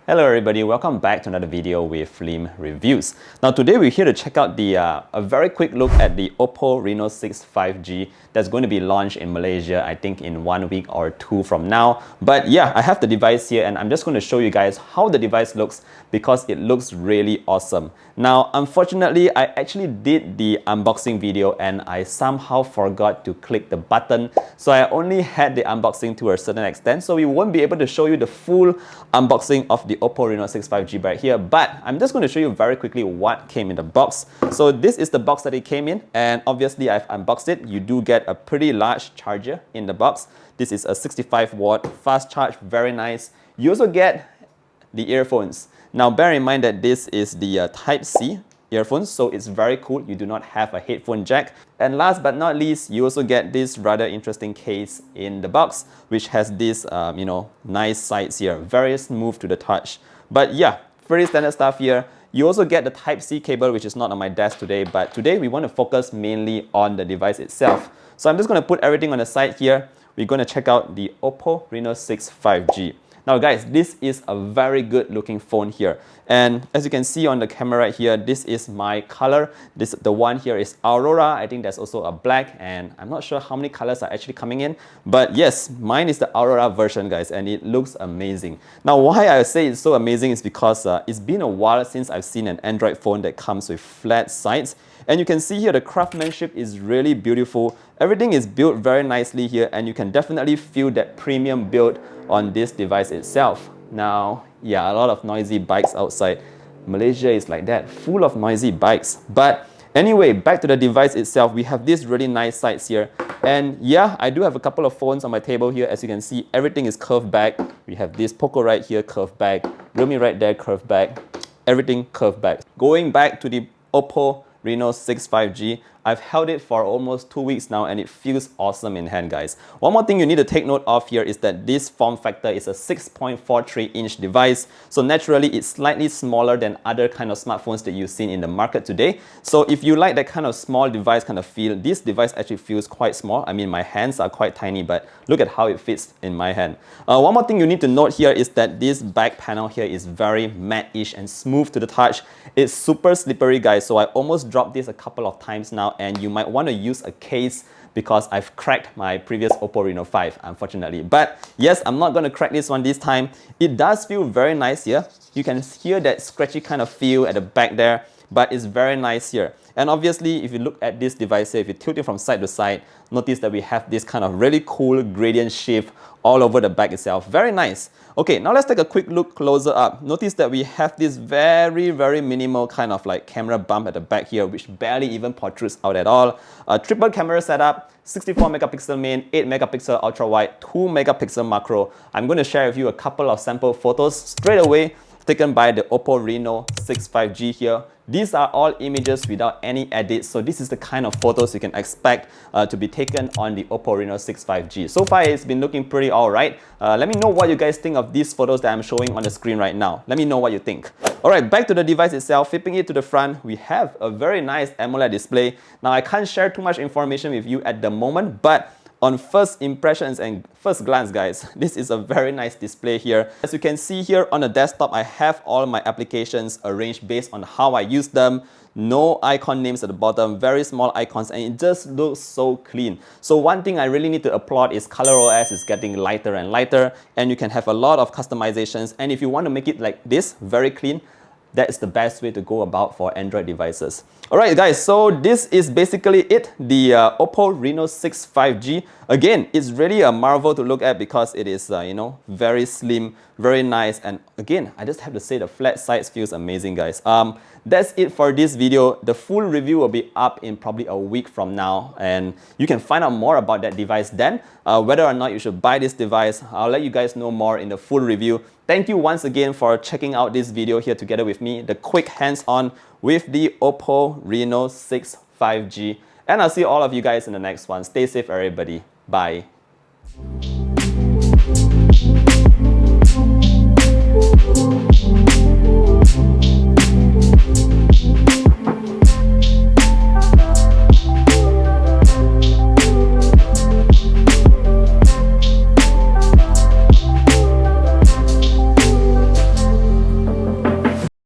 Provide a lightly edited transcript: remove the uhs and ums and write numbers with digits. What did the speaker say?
Hello everybody, welcome back to another video with Flim Reviews. Now today we're here to check out a very quick look at the Oppo Reno6 5G that's going to be launched in Malaysia, I think in 1 week or 2 from now. But yeah, I have the device here and I'm just going to show you guys how the device looks because it looks really awesome. Now unfortunately, I actually did the unboxing video and I somehow forgot to click the button. So I only had the unboxing to a certain extent, so we won't be able to show you the full unboxing of the Oppo Reno6 5G right here, but I'm just going to show you very quickly what came in the box. So this is the box that it came in, and obviously I've unboxed it. You do get a pretty large charger in the box. This is a 65-watt fast charge, very nice. You also get the earphones. Now bear in mind that this is the Type-C earphones, so it's very cool. You do not have a headphone jack. And last but not least, you also get this rather interesting case in the box, which has this, nice sides here, very smooth to the touch. But yeah, pretty standard stuff here. You also get the Type-C cable, which is not on my desk today, but today we want to focus mainly on the device itself. So I'm just going to put everything on the side here. We're going to check out the Oppo Reno6 5G. Now guys, this is a very good looking phone here. And as you can see on the camera right here, this is my color. The one here is Aurora. I think there's also a black, and I'm not sure how many colors are actually coming in. But yes, mine is the Aurora version, guys, and it looks amazing. Now why I say it's so amazing is because it's been a while since I've seen an Android phone that comes with flat sides. And you can see here the craftsmanship is really beautiful. Everything is built very nicely here, and you can definitely feel that premium build on this device itself. Now, yeah, a lot of noisy bikes outside. Malaysia is like that, full of noisy bikes. But anyway, back to the device itself, we have these really nice sides here. And yeah, I do have a couple of phones on my table here. As you can see, everything is curved back. We have this Poco right here, curved back. Realme right there, curved back. Everything curved back. Going back to the Oppo Reno6 5G, I've held it for almost 2 weeks now and it feels awesome in hand, guys. One more thing you need to take note of here is that this form factor is a 6.43-inch device. So naturally, it's slightly smaller than other kind of smartphones that you've seen in the market today. So if you like that kind of small device kind of feel, this device actually feels quite small. I mean, my hands are quite tiny, but look at how it fits in my hand. One more thing you need to note here is that this back panel here is very matte-ish and smooth to the touch. It's super slippery, guys. So I almost dropped this a couple of times now, and you might want to use a case because I've cracked my previous Oppo Reno 5, unfortunately. But yes, I'm not going to crack this one this time. It does feel very nice here. You can hear that scratchy kind of feel at the back there, but it's very nice here. And obviously, if you look at this device here, if you tilt it from side to side, notice that we have this kind of really cool gradient shift all over the back itself. Very nice. Okay, now let's take a quick look closer up. Notice that we have this very minimal kind of like camera bump at the back here, which barely even protrudes out at all. A triple camera setup, 64 megapixel main, 8 megapixel ultra wide, 2 megapixel macro. I'm going to share with you a couple of sample photos straight away taken by the Oppo Reno6 5G here. These are all images without any edits, so this is the kind of photos you can expect to be taken on the Oppo Reno6 5G. So far, it's been looking pretty alright. Let me know what you guys think of these photos that I'm showing on the screen right now. Let me know what you think. Alright, back to the device itself. Flipping it to the front, we have a very nice AMOLED display. Now, I can't share too much information with you at the moment, but on first impressions and first glance, guys, this is a very nice display here. As you can see here on the desktop, I have all my applications arranged based on how I use them. No icon names at the bottom, very small icons, and it just looks so clean. So one thing I really need to applaud is ColorOS is getting lighter and lighter, and you can have a lot of customizations. And if you want to make it like this, very clean, that is the best way to go about for Android devices. Alright guys, so this is basically it, the Oppo Reno6 5G. Again, it's really a marvel to look at because it is, very slim, very nice. And again, I just have to say the flat sides feels amazing, guys. That's it for this video. The full review will be up in probably a week from now. And you can find out more about that device then. Whether or not you should buy this device, I'll let you guys know more in the full review. Thank you once again for checking out this video here together with me, the quick hands-on with the Oppo Reno6 5G. And I'll see all of you guys in the next one. Stay safe, everybody. Bye.